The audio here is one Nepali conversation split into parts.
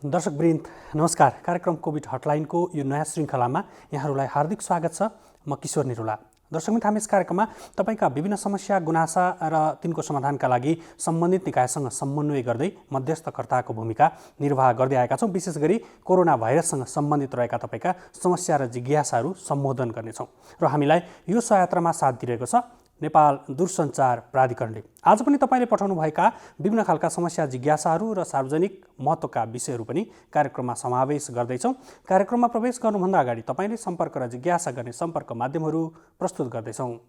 दर्शकवृन्द नमस्कार। कार्यक्रम कोभिड हटलाइनको यो नयाँ श्रृङ्खलामा यहाँहरूलाई हार्दिक स्वागत छ। म किशोर निरुला। दर्शकवृन्द, हामी यस कार्यक्रममा तपाईका विभिन्न समस्या गुनासा र तिनको समाधानका लागि सम्बन्धित निकायसँग समन्वय गर्दै मध्यस्थकर्ताको भूमिका निर्वाह गर्दै आएका छौँ। विशेष गरी कोरोना भाइरससँग सम्बन्धित रहेका तपाईका समस्या र जिज्ञासाहरू सम्बोधन गर्नेछौँ र हामीलाई यो सहयात्रामा साथ दिइरहेको छ नेपाल दूरसञ्चार प्राधिकरणले। आज पनि तपाईले पठाउनुभएका विभिन्न खालका समस्या जिज्ञासाहरू र सार्वजनिक महत्त्वका विषयहरू पनि कार्यक्रममा समावेश गर्दैछौँ। कार्यक्रममा प्रवेश गर्नुभन्दा अगाडि तपाईले सम्पर्क र जिज्ञासा गर्ने सम्पर्क माध्यमहरू प्रस्तुत गर्दैछौँ।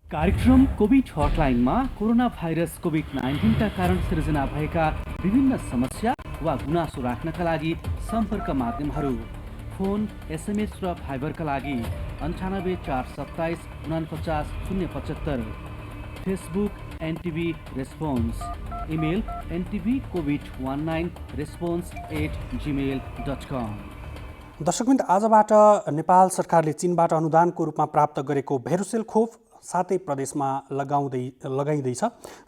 कार्यक्रम कोभिड हटलाइनमा कोरोना भाइरस कोभिड-19 का कारण सिर्जना भएका विभिन्न समस्या वा गुनासो राख्नका लागि सम्पर्क माध्यमहरू फोन, एसएमएस र फाइबरका लागि 98 427 49 075, Facebook NTV response, email ntvcovid19response@gmail.com। दर्शकवृन्द, आजबाट नेपाल सरकारले चीनबाट अनुदानको रूपमा प्राप्त गरेको भेरोसेल खोप सातै प्रदेशमा लगाइँदैछ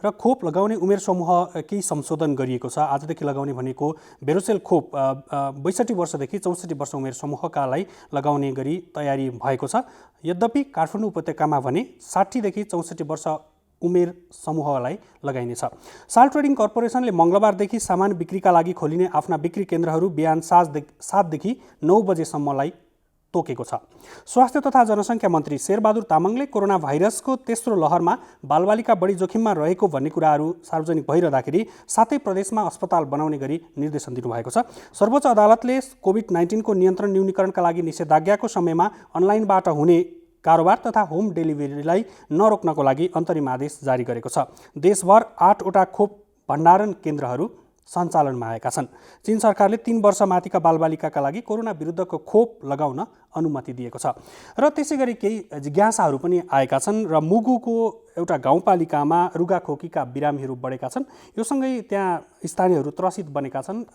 र खोप लगाउने उमेर समूह केही संशोधन गरिएको छ। आजदेखि लगाउने भनेको भेरोसेल खोप 62 वर्षदेखि 64 वर्ष उमेर समूहकालाई लगाउने गरी तयारी भएको छ। यद्यपि काठमाडौँ उपत्यकामा भने 60 देखि 64 वर्ष उमेर समूहलाई लगाइनेछ। साल ट्रेडिङ कर्पोरेसनले मङ्गलबारदेखि सामान बिक्रीका लागि खोलिने आफ्ना बिक्री केन्द्रहरू बिहान 7 देखि 9 बजेसम्मलाई तोकेको छ। स्वास्थ्य तथा जनसङ्ख्या मन्त्री शेरबहादुर तामाङले कोरोना भाइरसको तेस्रो लहरमा बालबालिका बढी जोखिममा रहेको भन्ने कुराहरू सार्वजनिक भइरहँदाखेरि सातै प्रदेशमा अस्पताल बनाउने गरी निर्देशन दिनुभएको छ। सर्वोच्च अदालतले कोभिड-19 को नियन्त्रण न्यूनीकरणका लागि निषेधाज्ञाको समयमा अनलाइनबाट हुने कारोबार तथा होम डेलिभरीलाई नरोक्नको लागि अन्तरिम आदेश जारी गरेको छ। देशभर 8 वटा खोप भण्डारण केन्द्रहरू सञ्चालनमा आएका छन्। चीन सरकारले 3 वर्ष माथिका बालबालिकाका लागि कोरोना विरुद्धको खोप लगाउन अनुमति दिएको छ र त्यसै गरी केही जिज्ञासाहरू पनि आएका छन् र मुगुको एउटा गाउँपालिकामा रुगाखोकीका बिरामीहरू बढेका छन्। यो सँगै त्यहाँ स्थानीयहरू त्रसित बनेका छन्,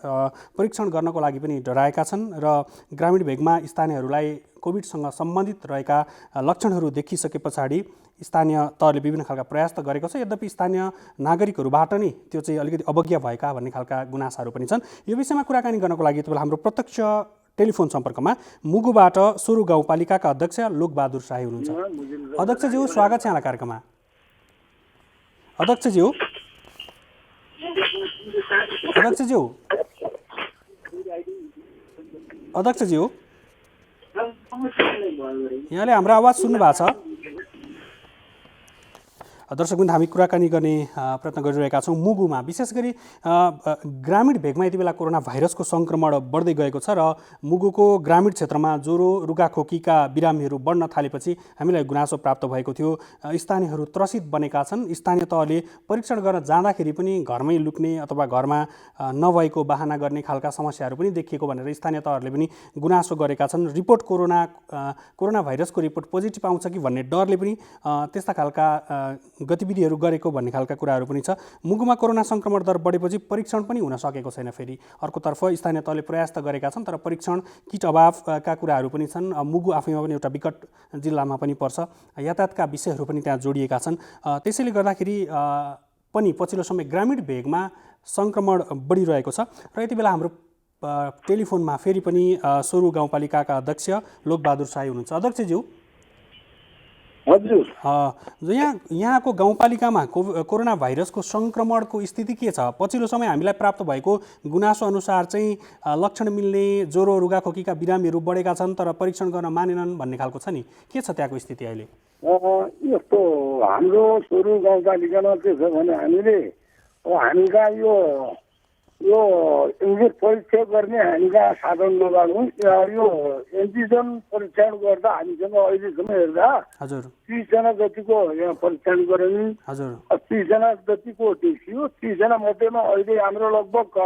परीक्षण गर्नको लागि पनि डराएका छन् र ग्रामीण भेगमा स्थानीयहरूलाई कोभिडसँग सम्बन्धित रहेका लक्षणहरू देखिसके पछाडि स्थानीय तहले विभिन्न खालका प्रयास त गरेको छ। यद्यपि स्थानीय नागरिकहरूबाट नै त्यो चाहिँ अलिकति अवज्ञा भएका भन्ने खालका गुनासाहरू पनि छन्। यो विषयमा कुराकानी गर्नको लागि यति बेला हाम्रो प्रत्यक्ष टेलिफोन सम्पर्कमा मुगुबाट सोरु गाउँपालिकाका अध्यक्ष लोकबहादुर शाही हुनुहुन्छ। अध्यक्षज्यू, स्वागत छ यहाँलाई कार्यक्रममा। अध्यक्षज्यू यहाँले हाम्रो आवाज सुन्नु भएको छ? दर्शकवृन्द, हामी कुराकानी गर्ने प्रयत्न गरिरहेका छौँ। मुगुमा विशेष गरी ग्रामीण भेगमा यति बेला कोरोना भाइरसको सङ्क्रमण बढ्दै गएको छ र मुगुको ग्रामीण क्षेत्रमा ज्वरो रुगाखोकीका बिरामीहरू बढ्न थालेपछि हामीलाई गुनासो प्राप्त भएको थियो। स्थानीयहरू त्रसित बनेका छन्। स्थानीय तहले परीक्षण गर्न जाँदाखेरि पनि घरमै लुक्ने अथवा घरमा नभएको बहाना गर्ने खालका समस्याहरू पनि देखिएको भनेर स्थानीय तहहरूले पनि गुनासो गरेका छन्। रिपोर्ट कोरोना भाइरसको रिपोर्ट पोजिटिभ आउँछ कि भन्ने डरले पनि त्यस्ता खालका गतिविधिहरू गरेको भन्ने खालका कुराहरू पनि छ। मुगुमा कोरोना सङ्क्रमण दर बढेपछि परीक्षण पनि हुन सकेको छैन। फेरि अर्कोतर्फ स्थानीय तहले प्रयास त गरेका छन्, तर परीक्षण किट अभावका कुराहरू पनि छन्। मुगु आफैमा पनि एउटा विकट जिल्लामा पनि पर्छ। यातायातका विषयहरू पनि त्यहाँ जोडिएका छन्। त्यसैले गर्दाखेरि पनि पछिल्लो समय ग्रामीण भेगमा सङ्क्रमण बढिरहेको छ र यति बेला हाम्रो टेलिफोनमा फेरि पनि सोरु गाउँपालिकाका अध्यक्ष लोकबहादुर शाही हुनुहुन्छ। अध्यक्षज्यू, हजुर, यहाँको गाउँपालिकामा कोरोना भाइरसको सङ्क्रमणको स्थिति के छ? पछिल्लो समय हामीलाई प्राप्त भएको गुनासो अनुसार चाहिँ लक्षण मिल्ने ज्वरो रुगाखोकीका बिरामीहरू बढेका छन् तर परीक्षण गर्न मानेनन् भन्ने खालको छ नि, के छ त्यहाँको स्थिति अहिले? यस्तो हाम्रो सोरु गाउँपालिकामा के छ भने हामीका यो इङ्ग्लिस परीक्षा गर्ने हामीका साधन लगाउनु यो एन्टिजन परीक्षण गर्दा हामीसँग अहिलेसम्म हेर्दा 30 जना जतिको यहाँ परीक्षण गऱ्यौँ। 30 जना जतिको देखियो। 30 जना मध्येमा अहिले हाम्रो लगभग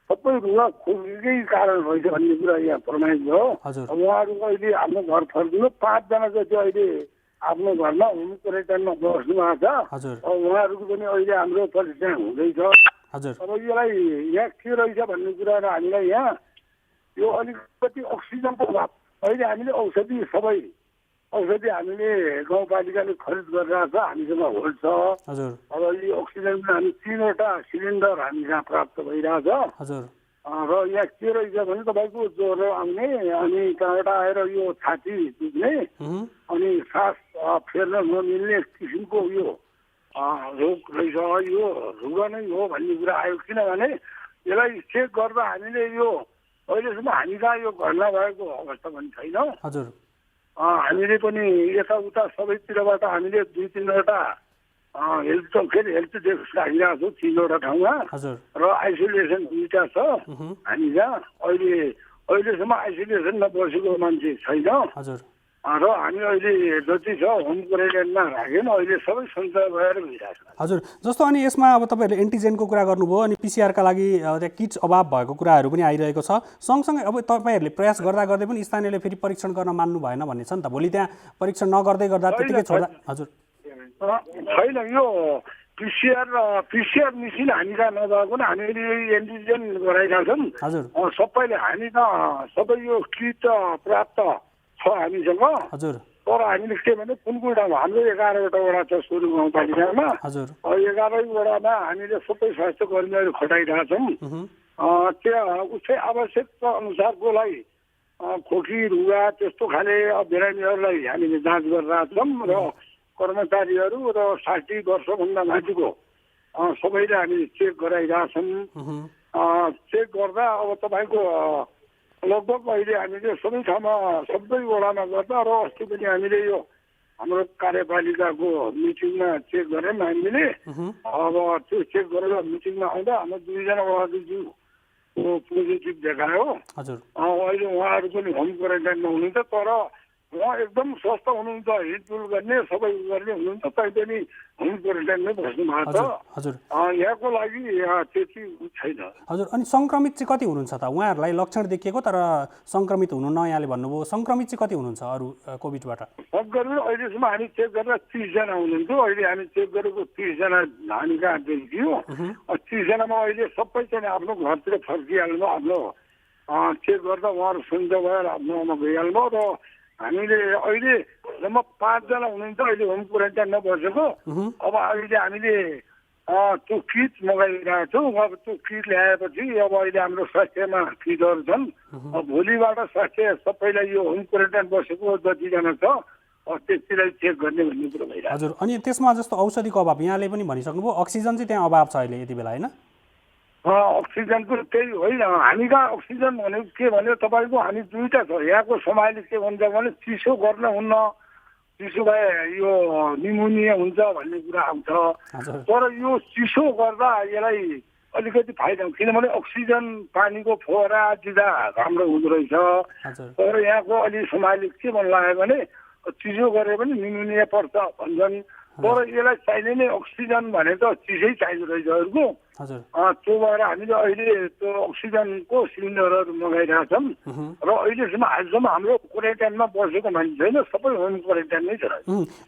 सबै रुगाखोकीकै कारण रहेछ भन्ने कुरा यहाँ प्रमाणित भयो। उहाँहरूको अहिले आफ्नो घर फर्किनु 5 जना जति अहिले आफ्नो घरमा होम क्वारेन्टाइनमा बस्नु भएको छ। उहाँहरूको पनि अहिले हाम्रो परीक्षण हुँदैछ। अब यसलाई यहाँ के रहेछ भन्ने कुरा हामीलाई यहाँ यो अलिकति अक्सिजनको अभाव। अहिले हामीले औषधि हामीले गाउँपालिकाले खरिद गरिरहेको छ, हामीसँग होल्ड छ। अब यो अक्सिजन हामी 3 वटा सिलिन्डर हामी यहाँ प्राप्त भइरहेछ। र यहाँ के रहेछ भने तपाईँको ज्वरो आउने अनि त्यहाँबाट आएर यो छाती दुख्ने अनि सास फेर्न नमिल्ने किसिमको यो रोग रहेछ। यो रुगा नै हो भन्ने कुरा आयो, किनभने यसलाई चेक गर्दा हामीले यो अहिलेसम्म हामीलाई यो घटना भएको अवस्था पनि छैन। हजुर हामीले पनि यताउता सबैतिरबाट हामीले 2-3वटा हेल्थ डेस्क राखिरहेको छौँ 3वटा ठाउँमा हजुर र आइसोलेसन 2टा छ। हामी जहाँ अहिलेसम्म आइसोलेसनमा बसेको मान्छे छैन हजुर र हामी अहिले जति छ होम क्वारेन्टाइनमा राख्यौँ। अहिले सबै सञ्चार भएर गइरहेको छ। हजुर जस्तो अनि यसमा अब तपाईँहरूले एन्टिजेनको कुरा गर्नुभयो अनि पिसिआरका लागि त्यहाँ किट्स अभाव भएको कुराहरू पनि आइरहेको छ। सँगसँगै अब तपाईँहरूले प्रयास गर्दा गर्दै पनि स्थानीयले फेरि परीक्षण गर्न मान्नु भएन भन्ने छ नि त। भोलि त्यहाँ परीक्षण नगर्दै गर्दा त्यतिकै छोड्दा हजुर छैन। यो पिसिआर मेसिन हामी कहाँ नभएको नि हामीले एन्टिजेन गराएका छौँ। हजुर सबैले हामी त सबै यो किट प्राप्त छ हामीसँग। हजुर तर हामीले के भने कुन ठाउँमा हाम्रो 11वटा वडा छ सोरु गाउँपालिकामा। हजुर 11 वडामा हामीले सबै स्वास्थ्य कर्मीहरू खटाइरहेका छौँ। त्यहाँ उसै आवश्यक अनुसारकोलाई खोकी रुगा त्यस्तो खाले बिरामीहरूलाई हामीले जाँच गरिरहेका छौँ र कर्मचारीहरू र 60 वर्षभन्दा माथिको सबैले हामीले चेक गराइरहेछौँ। चेक गर्दा अब तपाईँको लगभग अहिले हामीले सबै ठाउँमा सबै वडामा गर्दा र अस्ति पनि हामीले यो हाम्रो कार्यपालिकाको मिटिङमा चेक गरेर हामीले अब त्यो चेक गरेर मिटिङमा आउँदा हाम्रो 2जना वडादिजू पोजिटिभ देखायो। हजुर अहिले उहाँहरू पनि होम क्वारेन्टाइनमा हुनुहुन्छ, तर उहाँ एकदम स्वस्थ हुनुहुन्छ, हिँडडुल गर्ने सबै गर्ने हुनुहुन्छ, तैपनि होम क्वारेन्टाइनमै बस्नु भएको छ। हजुर यहाँको लागि त्यति छैन। हजुर अनि सङ्क्रमित चाहिँ कति हुनुहुन्छ त? उहाँहरूलाई लक्षण देखिएको तर सङ्क्रमित हुनुहुन्न यहाँले भन्नुभयो। सङ्क्रमित चाहिँ कति हुनुहुन्छ अरू कोभिडबाट? सङ्क्रमित अहिलेसम्म हामी चेक गरेर 30जना हुनुहुन्थ्यो। अहिले हामी चेक गरेको 30जना हामी कहाँ देखियो। 30जनामा अहिले सबै चाहिँ आफ्नो घरतिर फर्किहाल्नु, आफ्नो चेक गर्दा उहाँहरू सन्चो भएर आफ्नो ठाउँमा गइहाल्नु र हामीले अहिले जम्मा 5जना हुनुहुन्छ अहिले होम क्वारेन्टाइनमा बसेको। अब अहिले हामीले त्यो किट मगाइरहेको छौँ। अब त्यो किट ल्याएपछि अब अहिले हाम्रो स्वास्थ्यमा किटहरू छन्। भोलिबाट स्वास्थ्य सबैलाई यो होम क्वारेन्टाइन बसेको जतिजना छ त्यतिलाई चेक गर्ने भन्ने कुरो भइरहेको छ। हजुर अनि त्यसमा जस्तो औषधिको अभाव यहाँले पनि भनिसक्नुभयो, अक्सिजन चाहिँ त्यहाँ अभाव छ अहिले यति बेला होइन? अक्सिजनको त्यही होइन। हामी कहाँ अक्सिजन भनेको के भने तपाईँको हामी 2टा छ। यहाँको समाजले के भन्छ भने चिसो गर्न हुन्न, चिसो भए यो निमोनिया हुन्छ भन्ने कुरा आउँछ। तर यो चिसो गर्दा यसलाई अलिकति फाइदा हुन्छ, किनभने अक्सिजन पानीको फोहरा दिँदा राम्रो हुँदो रहेछ। तर यहाँको अलि समाजले के भन्नु लाग्यो भने चिसो गरे पनि निमोनिया पर्छ भन्छन्। तर यसलाई चाहिने नै अक्सिजन भने त चिसै चाहिँदो रहेछ अरूको। त्यो भएर हामीले अहिले त्यो अक्सिजनको सिलिन्डरहरू मगाइरहेका छौँ र अहिलेसम्म आजसम्म हाम्रो क्वारेन्टाइनमा बसेको मान्छे छैन, सबै होम क्वारेन्टाइनमै छ।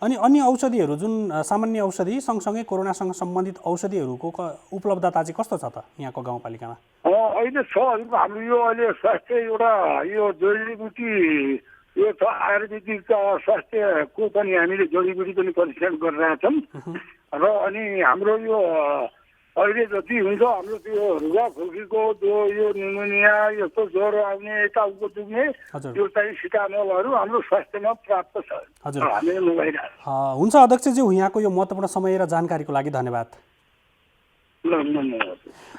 अनि अन्य औषधिहरू जुन सामान्य औषधि सँगसँगै कोरोनासँग सम्बन्धित औषधिहरूको उपलब्धता चाहिँ कस्तो छ त यहाँको गाउँपालिकामा? अहिले छ हाम्रो यो अहिले स्वास्थ्य एउटा यो जडीबुटी यो छ आयुर्वेदिक स्वास्थ्यको पनि हामीले जडीबुटी पनि परीक्षण गरिरहेका छौँ र अनि हाम्रो यो अहिले जति हुन्छ हाम्रो त्यो रुगा खोकीको जो यो निमोनिया यस्तो ज्वरो आउने यताउको दुख्ने त्यो चाहिँ सिटामोलहरू हाम्रो स्वास्थ्यमा प्राप्त छ। हामीले मगाइरहेको हुन्छ। अध्यक्षज्यू यहाँको यो महत्त्वपूर्ण समय र जानकारीको लागि धन्यवाद।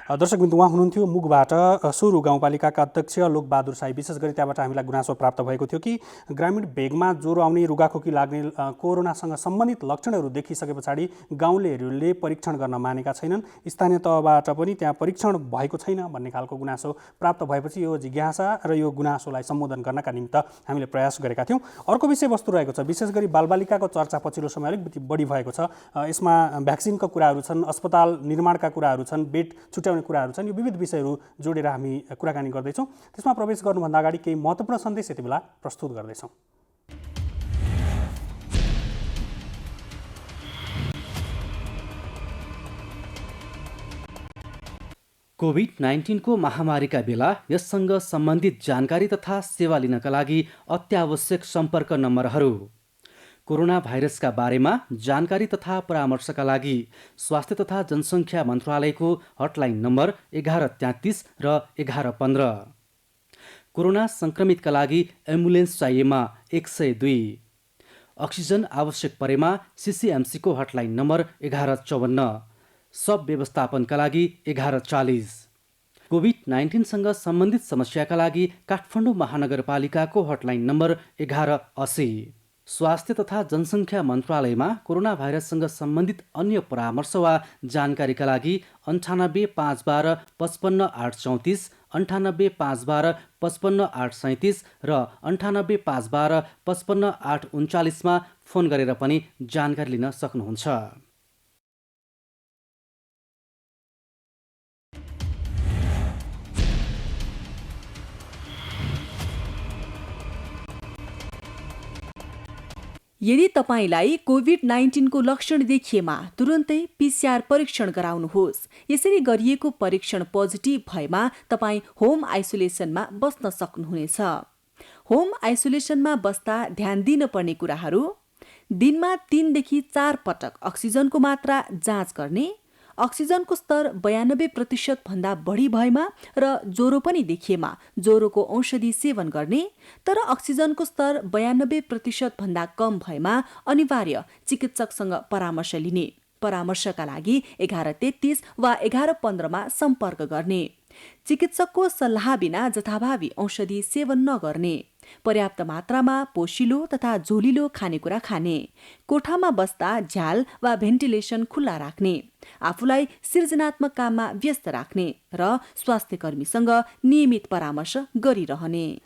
दर्शकबिन्दु उहाँ हुनुहुन्थ्यो मुगबाट सोरु गाउँपालिकाका अध्यक्ष लोकबहादुर साई। विशेष गरी त्यहाँबाट हामीलाई गुनासो प्राप्त भएको थियो कि ग्रामीण भेगमा ज्वरो आउने, रुगाखोकी लाग्ने, कोरोनासँग सम्बन्धित लक्षणहरू देखिसके पछाडि गाउँलेहरूले परीक्षण गर्न मानेका छैनन्। स्थानीय तहबाट पनि त्यहाँ परीक्षण भएको छैन भन्ने खालको गुनासो प्राप्त भएपछि यो जिज्ञासा र यो गुनासोलाई सम्बोधन गर्नका निमित्त हामीले प्रयास गरेका थियौँ। अर्को विषयवस्तु रहेको छ, विशेष गरी बालबालिकाको चर्चा पछिल्लो समय अलिकति बढी भएको छ। यसमा भ्याक्सिनका कुराहरू छन्, अस्पताल निर्माणका कुराहरू छन्, बेड छुट्याउने कुराहरू छन्। यो विविध विषयहरू जोडेर हामी कुराकानी गर्दैछौँ। त्यसमा प्रवेश गर्नुभन्दा अगाडि केही महत्त्वपूर्ण सन्देश यति बेला प्रस्तुत गर्दैछौँ। कोभिड-19 को महामारीका बेला यससँग सम्बन्धित जानकारी तथा सेवा लिनका लागि अत्यावश्यक सम्पर्क नम्बरहरू कोरोना भाइरसका बारेमा जानकारी तथा परामर्शका लागि स्वास्थ्य तथा जनसङ्ख्या मन्त्रालयको हटलाइन नम्बर 1133 र 1115। कोरोना सङ्क्रमितका लागि एम्बुलेन्स चाहिएमा 102। अक्सिजन आवश्यक परेमा सिसिएमसीको हटलाइन नम्बर 1154। सब व्यवस्थापनका लागि 1140। कोभिड-19सँग सम्बन्धित समस्याका लागि काठमाडौँ महानगरपालिकाको हटलाइन नम्बर 1180। स्वास्थ्य तथा जनसङ्ख्या मन्त्रालयमा कोरोना भाइरससँग सम्बन्धित अन्य परामर्श वा जानकारीका लागि 98 512 55 834, 98 512 55 837 र 98 512 55 839मा फोन गरेर पनि जानकारी लिन सक्नुहुन्छ। यदि तपाईलाई कोभिड-19 को लक्षण देखिएमा तुरुन्तै PCR परीक्षण गराउनुहोस्। यसरी गरिएको परीक्षण पोजिटिभ भएमा तपाईँ होम आइसोलेसनमा बस्न सक्नुहुनेछ। होम आइसोलेसनमा बस्दा ध्यान दिनुपर्ने कुराहरू: दिनमा 3 देखि 4 पटक अक्सिजनको मात्रा जाँच गर्ने, अक्सिजनको स्तर 92% भन्दा बढी भएमा र ज्वरो पनि देखिएमा ज्वरोको औषधि सेवन गर्ने, तर अक्सिजनको स्तर 92% भन्दा कम भएमा अनिवार्य चिकित्सकसँग परामर्श लिने। परामर्शका लागि 1133 वा 1115मा सम्पर्क गर्ने। चिकित्सकको सल्लाह बिना जथाभावी औषधि सेवन नगर्ने। पर्याप्त मात्रामा पोषिलो तथा झोलिलो खानेकुरा खाने। कोठामा बस्दा झ्याल वा भेन्टिलेसन खुल्ला राख्ने। आफूलाई सृजनात्मक काममा व्यस्त राख्ने र स्वास्थ्य कर्मीसँग नियमित परामर्श गरिरहने।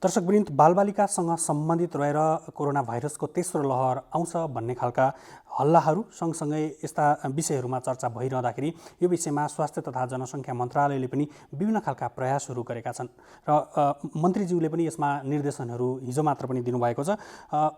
दर्शकवृन्द, बालबालिकासँग सम्बन्धित रहेर कोरोना भाइरसको तेस्रो लहर आउँछ भन्ने खालका हल्लाहरू सँगसँगै यस्ता विषयहरूमा चर्चा भइरहँदाखेरि यो विषयमा स्वास्थ्य तथा जनसङ्ख्या मन्त्रालयले पनि विभिन्न खालका प्रयासहरू गरेका छन् र मन्त्रीज्यूले पनि यसमा निर्देशनहरू हिजो मात्र पनि दिनुभएको छ।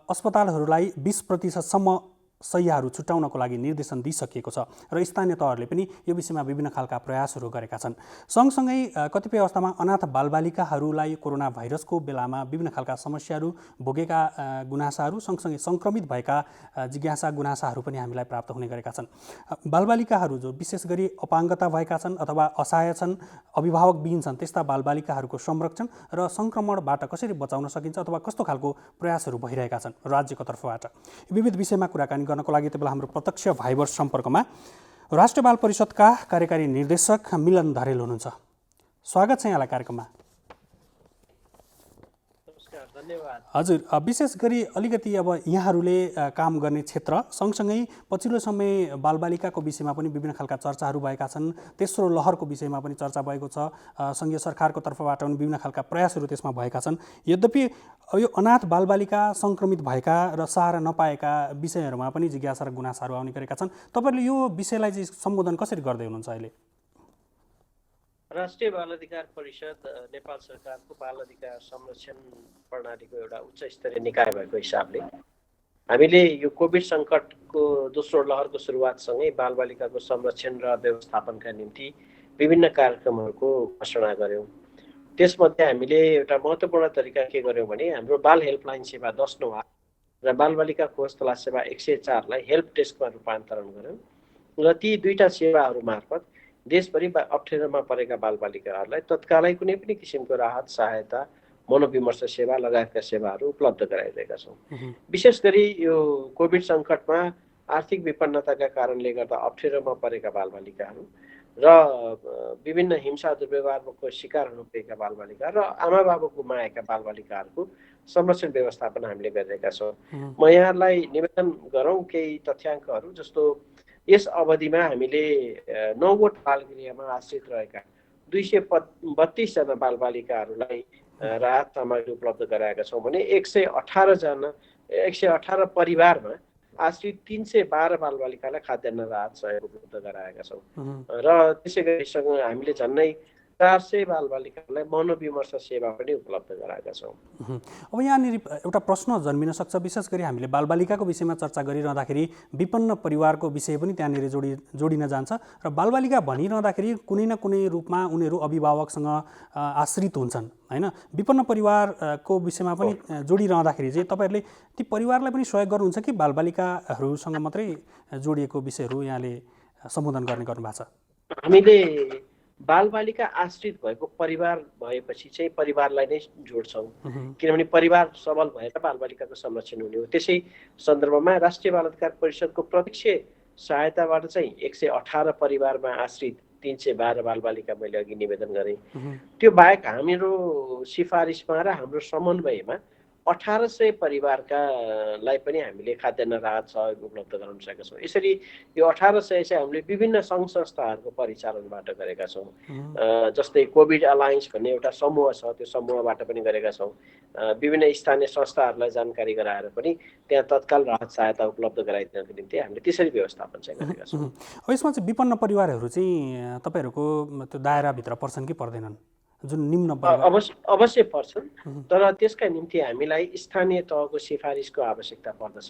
अस्पतालहरूलाई 20% शय्याहरू छुट्याउनको लागि निर्देशन दिइसकिएको छ र स्थानीय तहहरूले पनि यो विषयमा विभिन्न खालका प्रयासहरू गरेका छन्। सँगसँगै कतिपय अवस्थामा अनाथ बालबालिकाहरूलाई कोरोना भाइरसको बेलामा विभिन्न खालका समस्याहरू भोगेका गुनासाहरू सँगसँगै सङ्क्रमित भएका जिज्ञासा गुनासाहरू पनि हामीलाई प्राप्त हुने गरेका छन्। बालबालिकाहरू जो विशेष गरी अपाङ्गता भएका छन् अथवा असहाय छन्, अभिभावकविहीन छन्, त्यस्ता बालबालिकाहरूको संरक्षण र सङ्क्रमणबाट कसरी बचाउन सकिन्छ अथवा कस्तो खालको प्रयासहरू भइरहेका छन् राज्यको तर्फबाट, विविध विषयमा कुराकानी गर्नको लागि यति बेला हाम्रो प्रत्यक्ष भाइबर सम्पर्कमा राष्ट्रिय बाल परिषदका कार्यकारी निर्देशक मिलन धरेल हुनुहुन्छ। स्वागत छ यहाँलाई कार्यक्रममा। हजुर, विशेष गरी अलिकति अब यहाँहरूले काम गर्ने क्षेत्र सँगसँगै पछिल्लो समय बालबालिकाको विषयमा पनि विभिन्न खालका चर्चाहरू भएका छन्। तेस्रो लहरको विषयमा पनि चर्चा भएको छ। सङ्घीय सरकारको तर्फबाट पनि विभिन्न खालका प्रयासहरू त्यसमा भएका छन्। यद्यपि यो अनाथ बालबालिका सङ्क्रमित भएका र सहारा नपाएका विषयहरूमा पनि जिज्ञासा र गुनासाहरू आउने गरेका छन्। तपाईँले यो विषयलाई चाहिँ सम्बोधन कसरी गर्दै हुनुहुन्छ अहिले? राष्ट्रिय बाल अधिकार परिषद नेपाल सरकारको बाल अधिकार संरक्षण प्रणालीको एउटा उच्च स्तरीय निकाय भएको हिसाबले हामीले यो कोभिड सङ्कटको दोस्रो लहरको सुरुवातसँगै बालबालिकाको संरक्षण र व्यवस्थापनका निम्ति विभिन्न कार्यक्रमहरूको घोषणा गऱ्यौँ। त्यसमध्ये हामीले एउटा महत्त्वपूर्ण तरिका के गर्यौँ भने हाम्रो बाल हेल्पलाइन सेवा 10 9 र बालबालिका खोज तलास सेवा 104 लाई हेल्प डेस्कमा रूपान्तरण गऱ्यौँ र ती दुईटा सेवाहरू मार्फत देशभरि अप्ठ्यारोमा परेका बालबालिकाहरूलाई तत्कालै कुनै पनि किसिमको राहत, सहायता, मनोविमर्श सेवा लगायतका सेवाहरू उपलब्ध गराइरहेका छौँ। विशेष गरी यो कोभिड सङ्कटमा आर्थिक विपन्नताका कारणले गर्दा अप्ठ्यारोमा परेका बालबालिकाहरू र विभिन्न हिंसा दुर्व्यवहारको शिकार हुनु भएका बालबालिका र आमा बाबु गुमाएका बालबालिकाहरूको संरक्षण व्यवस्थापन हामीले गरिरहेका छौँ। म यहाँलाई निवेदन गरौँ केही तथ्याङ्कहरू, जस्तो यस अवधिमा हामीले 9वटा बालगृहमा आश्रित रहेका 232 जना बालबालिकाहरूलाई राहत सामग्री उपलब्ध गराएका छौँ भने 118 परिवारमा आश्रित 312 बालबालिकालाई खाद्यान्न राहत सहयोग उपलब्ध गराएका छौँ र त्यसै गरी हामीले झन्डै 400 बालबालिकालाई मनोविमर्श सेवा पनि उपलब्ध गराएका छौँ। अब यहाँनिर एउटा प्रश्न जन्मिन सक्छ, विशेष गरी हामीले बालबालिकाको विषयमा चर्चा गरिरहँदाखेरि विपन्न परिवारको विषय पनि त्यहाँनिर जोडिन जान्छ र बालबालिका भनिरहँदाखेरि कुनै न कुनै रूपमा उनीहरू अभिभावकसँग आश्रित हुन्छन् हैन। विपन्न परिवारको विषयमा पनि जोडिरहँदाखेरि चाहिँ तपाईँहरूले ती परिवारलाई पनि सहयोग गर्नुहुन्छ कि बालबालिकाहरूसँग मात्रै जोडिएको विषयहरू यहाँले सम्बोधन गर्ने गर्नुभएको छ? हामीले बालबालिका आश्रित भएको परिवार भएपछि चाहिँ परिवारलाई नै जोड्छौँ, किनभने परिवार सबल भएर बालबालिकाको संरक्षण हुने हो। त्यसै सन्दर्भमा राष्ट्रिय बाल अधिकार परिषदको प्रत्यक्ष सहायताबाट चाहिँ 118 परिवारमा आश्रित 312 बालबालिका मैले अघि निवेदन गरेँ। त्यो बाहेक हाम्रो सिफारिसमा र हाम्रो समन्वयमा 1800 परिवारकालाई पनि हामीले खाद्यान्न राहत सहयोग उपलब्ध गराउन सकेका छौँ। यसरी यो 1800 चाहिँ हामीले विभिन्न सङ्घ संस्थाहरूको परिचालनबाट गरेका छौँ। जस्तै कोभिड अलायन्स भन्ने एउटा समूह छ, त्यो समूहबाट पनि गरेका छौँ। विभिन्न स्थानीय संस्थाहरूलाई जानकारी गराएर पनि त्यहाँ तत्काल राहत सहायता उपलब्ध गराइदिनको निम्ति हामीले त्यसरी व्यवस्थापन चाहिँ गरेका छौँ। अब यसमा चाहिँ विपन्न परिवारहरू चाहिँ तपाईँहरूको त्यो दायराभित्र पर्छन् कि पर्दैनन्? जुन निम्न अवश्य पर्छन्, तर त्यसका निम्ति हामीलाई स्थानीय तहको सिफारिसको आवश्यकता पर्दछ।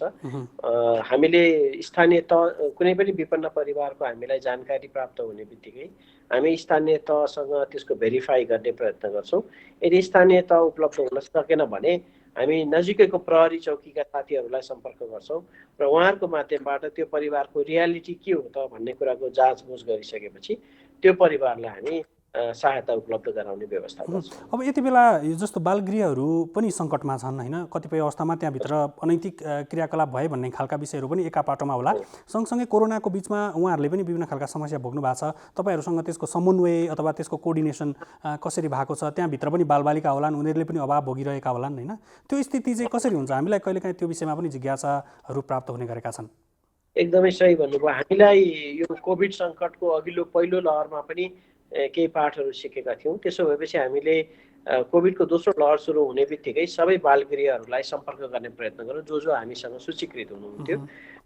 हामीले स्थानीय तह कुनै पनि विपन्न परिवारको हामीलाई जानकारी प्राप्त हुने बित्तिकै हामी स्थानीय तहसँग त्यसको भेरिफाई गर्ने प्रयत्न गर्छौँ। यदि स्थानीय तह उपलब्ध हुन सकेन भने हामी नजिकैको प्रहरी चौकीका साथीहरूलाई सम्पर्क गर्छौँ र उहाँहरूको माध्यमबाट त्यो परिवारको रियालिटी के हो त भन्ने कुराको जाँचबुझ गरिसकेपछि त्यो परिवारलाई हामी सहायता उपलब्ध गराउने व्यवस्था गर्छौँ। अब यति बेला यो जस्तो बालगृहहरू पनि सङ्कटमा छन् हैन, कतिपय अवस्थामा त्यहाँभित्र अनैतिक क्रियाकलाप भए भन्ने खालका विषयहरू पनि एकापाटोमा होला। सँगसँगै कोरोनाको बिचमा उहाँहरूले पनि विभिन्न खालका समस्या भोग्नु भएको छ। तपाईँहरूसँग त्यसको समन्वय अथवा त्यसको कोअर्डिनेसन कसरी भएको छ? त्यहाँभित्र पनि बालबालिका होलान्, उनीहरूले पनि अभाव भोगिरहेका होलान् हैन। त्यो स्थिति चाहिँ कसरी हुन्छ? हामीलाई कहिलेकाहीँ त्यो विषयमा पनि जिज्ञासाहरू प्राप्त हुने गरेका छन्। एकदमै सही भन्नुभयो। हामीलाई यो कोभिड सङ्कटको अघिल्लो पहिलो लहरमा पनि केही पाठहरू सिकेका थियौँ। त्यसो भएपछि हामीले कोभिडको दोस्रो लहर सुरु हुने बित्तिकै सबै बालगृहहरूलाई सम्पर्क गर्ने प्रयत्न गऱ्यौँ जो हामीसँग सूचीकृत हुनुहुन्थ्यो।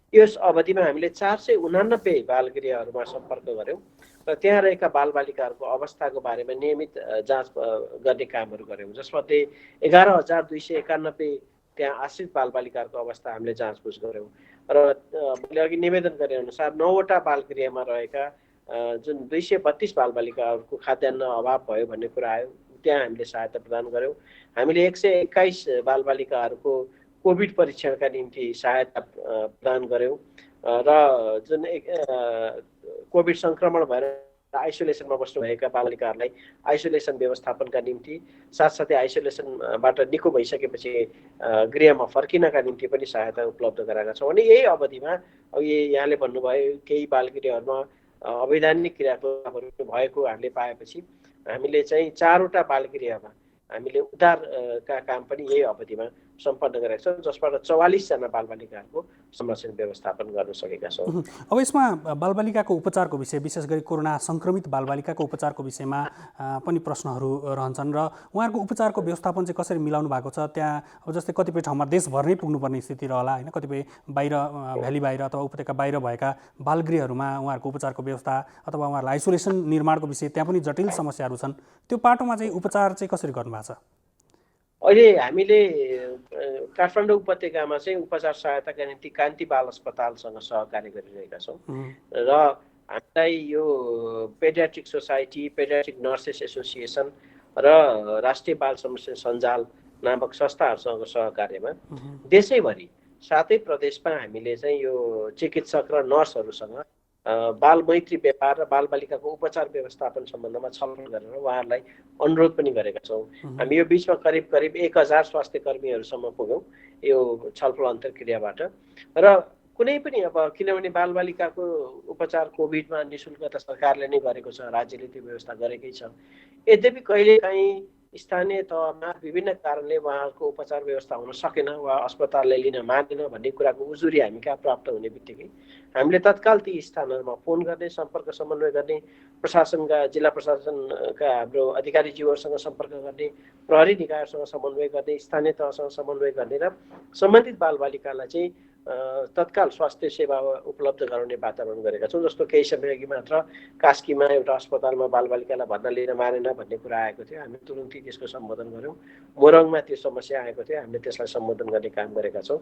यस अवधिमा हामीले 489 बालगृहहरूमा सम्पर्क गऱ्यौँ र त्यहाँ रहेका बालबालिकाहरूको अवस्थाको बारेमा नियमित जाँच गर्ने कामहरू गऱ्यौँ, जसमध्ये 11,291 त्यहाँ आश्रित बालबालिकाहरूको अवस्था हामीले जाँचबुझ गऱ्यौँ र मैले अघि निवेदन गरे अनुसार 9वटा बालगृहमा रहेका जुन 232 बालबालिकाहरूको खाद्यान्न अभाव भयो भन्ने कुरा आयो, त्यहाँ हामीले सहायता प्रदान गऱ्यौँ। हामीले 121 बालबालिकाहरूको कोभिड परीक्षणका निम्ति सहायता प्रदान गऱ्यौँ र जुन कोभिड सङ्क्रमण भएर आइसोलेसनमा बस्नुभएका बालबालिकाहरूलाई आइसोलेसन व्यवस्थापनका निम्ति साथसाथै आइसोलेसनबाट निको भइसकेपछि गृहमा फर्किनका निम्ति पनि सहायता उपलब्ध गराएका छौँ। अनि यही अवधिमा अघि यहाँले भन्नुभयो केही बालगृहहरूमा अवैधानिक क्रियाकलापहरू भएको हामीले पाएपछि हामीले चाहिँ 4वटा बालगृहमा हामीले उद्धारका काम पनि यही अवधिमा सम्पन्न गरेका छौँ, जसबाट 44 जना बालबालिकाहरूको संरक्षण व्यवस्थापन गर्न सकेका छौँ। अब यसमा बालबालिकाको उपचारको विषय, विशेष गरी कोरोना सङ्क्रमित बालबालिकाको उपचारको विषयमा पनि प्रश्नहरू रहन्छन् र उहाँहरूको उपचारको व्यवस्थापन चाहिँ कसरी मिलाउनु भएको छ? त्यहाँ अब जस्तै कतिपय ठाउँमा देशभर नै पुग्नुपर्ने स्थिति रहला हैन, कतिपय बाहिर भ्याली बाहिर अथवा उपत्यका बाहिर भएका बालगृहहरूमा उहाँहरूको उपचारको व्यवस्था अथवा उहाँहरूलाई आइसोलेसन निर्माणको विषय त्यहाँ पनि जटिल समस्याहरू छन्। त्यो पाटोमा चाहिँ उपचार चाहिँ कसरी गर्नुभएको छ? अहिले हामीले काठमाडौँ उपत्यकामा चाहिँ उपचार सहायताका निम्ति कान्ति बाल अस्पतालसँग सहकार्य गरिरहेका छौँ र हामीलाई यो paediatric society, paediatric nurses association र राष्ट्रिय बाल संरक्षण सञ्जाल नामक संस्थाहरूसँग सहकार्यमा देशैभरि 7 प्रदेशमा हामीले चाहिँ यो चिकित्सक र नर्सहरूसँग बाल मैत्री व्यापार र बालबालिकाको उपचार व्यवस्थापन सम्बन्धमा छलफल गरेर उहाँहरूलाई अनुरोध पनि गरेका छौँ। हामी यो बिचमा करिब 1000 स्वास्थ्य कर्मीहरूसम्म पुग्यौँ यो छलफल अन्तर्क्रियाबाट र कुनै पनि अब किनभने बालबालिकाको उपचार कोभिडमा निःशुल्क त सरकारले नै गरेको छ, राज्यले त्यो व्यवस्था गरेकै छ। यद्यपि कहिलेकाहीँ स्थानीय तहमा विभिन्न कारणले उहाँहरूको उपचार व्यवस्था हुन सकेन वा अस्पतालले लिन मानेन भन्ने कुराको उजुरी हामी कहाँ प्राप्त हुने बित्तिकै हामीले तत्काल ती स्थानहरूमा फोन गर्ने, सम्पर्क समन्वय गर्ने, प्रशासनका जिल्ला प्रशासनका हाम्रो अधिकारीज्यूहरूसँग सम्पर्क गर्ने, प्रहरी निकायहरूसँग समन्वय गर्ने, स्थानीय तहसँग समन्वय गर्ने र सम्बन्धित बालबालिकालाई चाहिँ तत्काल स्वास्थ्य सेवा उपलब्ध गराउने वातावरण गरेका छौँ। जस्तो केही समय अघि मात्र कास्कीमा एउटा अस्पतालमा बालबालिकालाई भर्ना लिन मानेन भन्ने कुरा आएको थियो, हामी तुरुन्तै त्यसको सम्बोधन गऱ्यौँ। मोरङमा त्यो समस्या आएको थियो, हामीले त्यसलाई सम्बोधन गर्ने काम गरेका छौँ।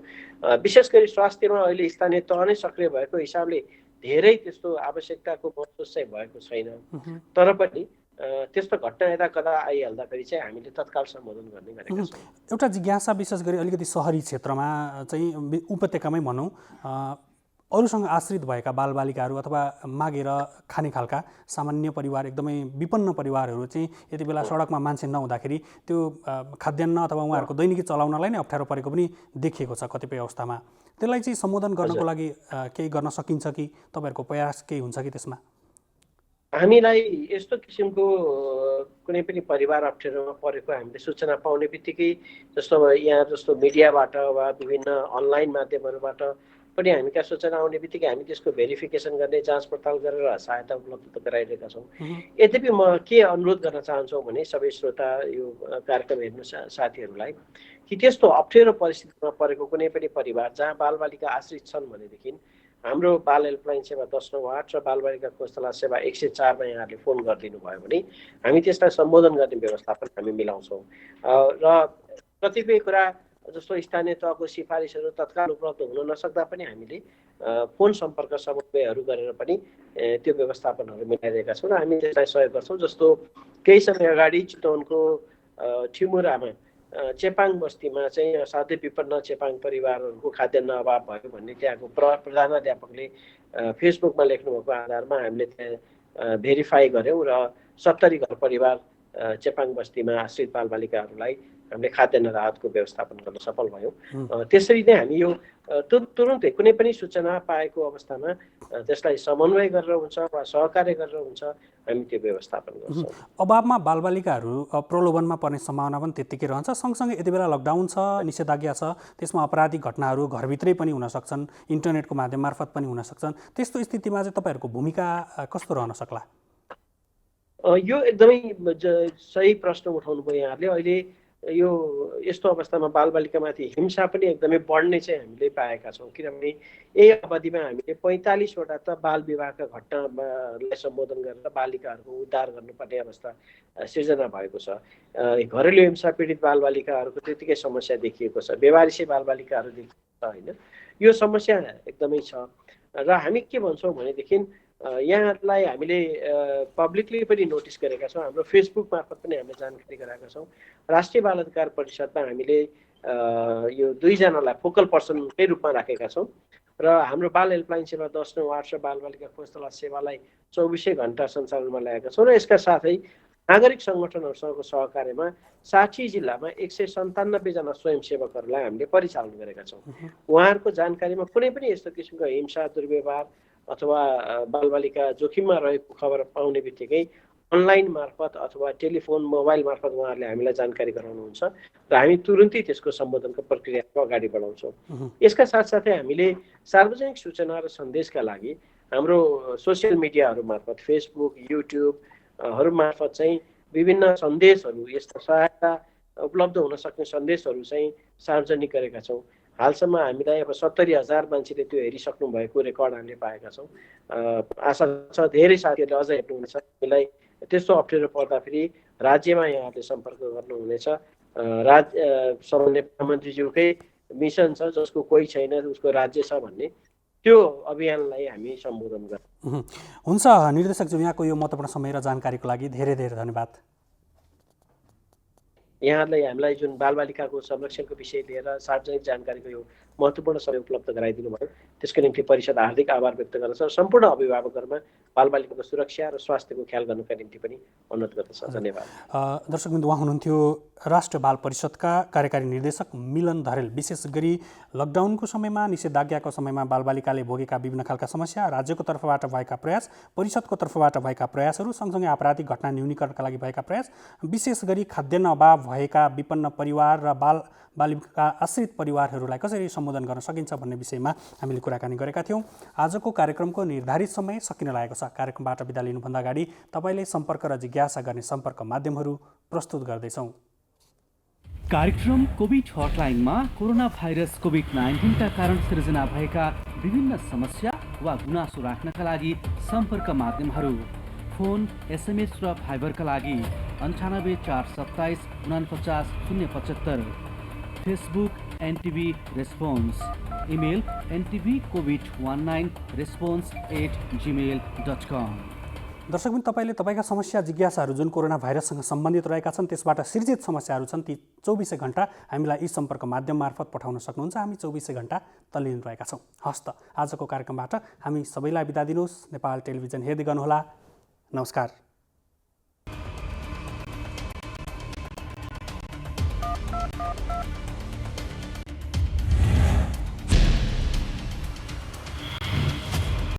विशेष गरी स्वास्थ्यमा अहिले स्थानीय तह नै सक्रिय भएको हिसाबले धेरै त्यस्तो आवश्यकताको महसुस चाहिँ भएको छैन। तर पनि त्यस्तो घटना यता कदा आइहाल्दाखेरि चाहिँ हामीले तत्काल सम्बोधन गर्ने गरेका छौँ। एउटा जिज्ञासा विशेष गरी अलिकति सहरी क्षेत्रमा चाहिँ उपत्यकामै भनौँ अरूसँग आश्रित भएका बालबालिकाहरू अथवा मागेर खाने खालका सामान्य परिवार एकदमै विपन्न परिवारहरू चाहिँ यति बेला सडकमा मान्छे नहुँदाखेरि त्यो खाद्यान्न अथवा उहाँहरूको दैनिकी चलाउनलाई नै अप्ठ्यारो परेको पनि देखिएको छ कतिपय अवस्थामा। त्यसलाई चाहिँ सम्बोधन गर्नको लागि केही गर्न सकिन्छ कि तपाईँहरूको प्रयास केही हुन्छ कि त्यसमा? हामीलाई यस्तो किसिमको कुनै पनि परिवार अप्ठ्यारोमा परेको हामीले सूचना पाउने बित्तिकै जस्तो यहाँ जस्तो मिडियाबाट वा विभिन्न अनलाइन माध्यमहरूबाट पनि हामी कहाँ सूचना आउने बित्तिकै हामी त्यसको भेरिफिकेसन गर्ने, जाँच पडताल गरेर सहायता उपलब्ध गराइरहेका छौँ। यद्यपि म के अनुरोध गर्न चाहन्छौँ भने सबै श्रोता यो कार्यक्रम हेर्नु साथीहरूलाई कि त्यस्तो अप्ठ्यारो परिस्थितिमा परेको कुनै पनि परिवार जहाँ बालबालिका आश्रित छन् भनेदेखि हाम्रो बाल हेल्पलाइन सेवा 1098 र बालबालिका खोजतलास सेवा 104 मा यहाँहरूले फोन गरिदिनु भयो भने हामी त्यसलाई सम्बोधन गर्ने व्यवस्था पनि हामी मिलाउँछौँ। र कतिपय कुरा जस्तो स्थानीय तहको सिफारिसहरू तत्काल उपलब्ध हुन नसक्दा पनि हामीले फोन सम्पर्क समन्वयहरू गरेर पनि त्यो व्यवस्थापनहरू मिलाइरहेका छौँ र हामी त्यसलाई सहयोग गर्छौँ। जस्तो केही समय अगाडि चितवनको ठिमुरामा चेपाङ बस्तीमा चाहिँ असाध्यै विपन्न चेपाङ परिवारहरूको खाद्यान्न अभाव भयो भन्ने त्यहाँको प्रधानाध्यापकले फेसबुकमा लेख्नुभएको आधारमा हामीले त्यहाँ भेरिफाई गऱ्यौँ र 70 घर परिवार चेपाङ बस्तीमा आश्रित बालबालिकाहरूलाई हामीले खाद्यान्न राहतको व्यवस्थापन गर्न सफल भयौँ। त्यसरी नै हामी यो तुरुन्तै कुनै पनि सूचना पाएको अवस्थामा त्यसलाई समन्वय गरेर हुन्छ वा सहकार्य गरेर हुन्छ हामी त्यो व्यवस्थापन गर्छौँ। अभावमा बालबालिकाहरू प्रलोभनमा पर्ने सम्भावना पनि त्यत्तिकै रहन्छ। सँगसँगै यति बेला लकडाउन छ, निषेधाज्ञा छ, त्यसमा अपराधिक घटनाहरू घरभित्रै पनि हुन सक्छन्, इन्टरनेटको माध्यम मार्फत पनि हुन सक्छन्। त्यस्तो स्थितिमा चाहिँ तपाईँहरूको भूमिका कस्तो रहन सक्ला? यो एकदमै सही प्रश्न उठाउनु भयो यहाँहरूले। अहिले यो यस्तो अवस्थामा बालबालिकामाथि हिंसा पनि एकदमै बढ्ने चाहिँ हामीले पाएका छौँ, किनभने यही अवधिमा हामीले 45 वटा त बाल विवाहका घटनालाई सम्बोधन गरेर बालिकाहरूको उद्धार गर्नुपर्ने अवस्था सिर्जना भएको छ। घरेलु हिंसा पीडित बालबालिकाहरूको त्यतिकै समस्या देखिएको छ, बेवारिसे बालबालिकाहरू देखिएको छ होइन। यो समस्या एकदमै छ र हामी के भन्छौँ भनेदेखि यहाँहरूलाई हामीले पब्लिकली पनि नोटिस गरेका छौँ, हाम्रो फेसबुक मार्फत पनि हामीले जानकारी गराएका छौँ। राष्ट्रिय बाल अधिकार परिषदमा हामीले यो 2 जनालाई फोकल पर्सनकै रूपमा राखेका छौँ र हाम्रो बाल हेल्पलाइन सेवा 1098 र बालबालिका खोजतलास सेवालाई 24 घण्टा सञ्चालनमा ल्याएका छौँ र यसका साथै नागरिक सङ्गठनहरूसँगको सहकार्यमा 60 जिल्लामा 197 जना स्वयंसेवकहरूलाई हामीले परिचालन गरेका छौँ। उहाँहरूको जानकारीमा कुनै पनि यस्तो किसिमको हिंसा, दुर्व्यवहार अथवा बालबालिका जोखिममा रहेको खबर पाउने बित्तिकै अनलाइन मार्फत अथवा टेलिफोन, मोबाइल मार्फत उहाँहरूले हामीलाई जानकारी गराउनुहुन्छ र हामी तुरुन्तै त्यसको सम्बोधनको प्रक्रियाको अगाडि बढाउँछौँ। यसका साथसाथै हामीले सार्वजनिक सूचना र सन्देशका लागि हाम्रो सोसियल मिडियाहरू मार्फत फेसबुक, युट्युबहरू मार्फत चाहिँ विभिन्न सन्देशहरू, यस्ता सहायता उपलब्ध हुन सक्ने सन्देशहरू चाहिँ सार्वजनिक गरेका छौँ। हालसम्म हामीलाई अब 70,000 मान्छेले त्यो हेरिसक्नु भएको रेकर्ड हामीले पाएका छौँ। आशा छ धेरै साथीहरूले अझ हेर्नुहुनेछ। हामीलाई त्यस्तो अप्ठ्यारो पर्दाखेरि राज्यमा यहाँहरूले सम्पर्क गर्नुहुनेछ। सामान्य प्रधानमन्त्रीज्यूकै मिसन छ, जसको कोही छैन उसको राज्य छ भन्ने, त्यो अभियानलाई हामी सम्बोधन गर्छौँ। हुन्छ निर्देशकज्यू, यहाँको यो महत्त्वपूर्ण समय र जानकारीको लागि धेरै धेरै धन्यवाद। यहाँहरूलाई हामीलाई जुन बालबालिकाको संरक्षणको विषय लिएर सार्वजनिक जानकारीको यो महत्त्वपूर्ण समय उपलब्ध गराइदिनु भयो, त्यसको निम्ति परिषद हार्दिक आभार व्यक्त गर्दछ र सम्पूर्ण अभिभावकहरूमा बालबालिकाको सुरक्षा र स्वास्थ्यको ख्याल गर्नुका निम्ति पनि अनुरोध गर्दछ। धन्यवाद। दर्शकबिन्दु, उहाँ हुनुहुन्थ्यो राष्ट्रिय बाल परिषदका कार्यकारी निर्देशक मिलन धरेल। विशेष गरी लकडाउनको समयमा, निषेधाज्ञाको समयमा बालबालिकाले भोगेका विभिन्न खालका समस्या, राज्यको तर्फबाट भएका प्रयास, परिषदको तर्फबाट भएका प्रयासहरू, सँगसँगै आपराधिक घटना न्यूनीकरणका लागि भएका प्रयास, विशेष गरी खाद्यान्न अभाव भएका विपन्न परिवार र बालिका आश्रित परिवारहरूलाई कसरी सम्बोधन गर्न सकिन्छ भन्ने विषयमा हामीले कुराकानी गरेका थियौँ। आजको कार्यक्रमको निर्धारित समय सकिन लागेको छ। कार्यक्रमबाट बिदा लिनुभन्दा अगाडि तपाईँले सम्पर्क र जिज्ञासा गर्ने सम्पर्क माध्यमहरू प्रस्तुत गर्दैछौँ। कार्यक्रम कोभिड हटलाइनमा कोरोना भाइरस कोभिड-19 का कारण सृजना भएका विभिन्न समस्या वा गुनासो राख्नका लागि सम्पर्क माध्यमहरू फोन, एसएमएस र भाइबरका लागि 98 427 49 075, Facebook NTV response, email ntvcovid19response@gmail.com। दर्शकबिन तपाईँले तपाईँका समस्या जिज्ञासाहरू जुन कोरोना भाइरससँग सम्बन्धित रहेका छन् त्यसबाट सिर्जित समस्याहरू छन् ती 24 घण्टा हामीलाई यी सम्पर्क माध्यम मार्फत पठाउन सक्नुहुन्छ। हामी 24 घण्टा तल्लीन रहेका छौँ। हस्त आजको कार्यक्रमबाट हामी सबैलाई बिदा दिनुहोस्। नेपाल टेलिभिजन हेर्दै गर्नुहोला। नमस्कार।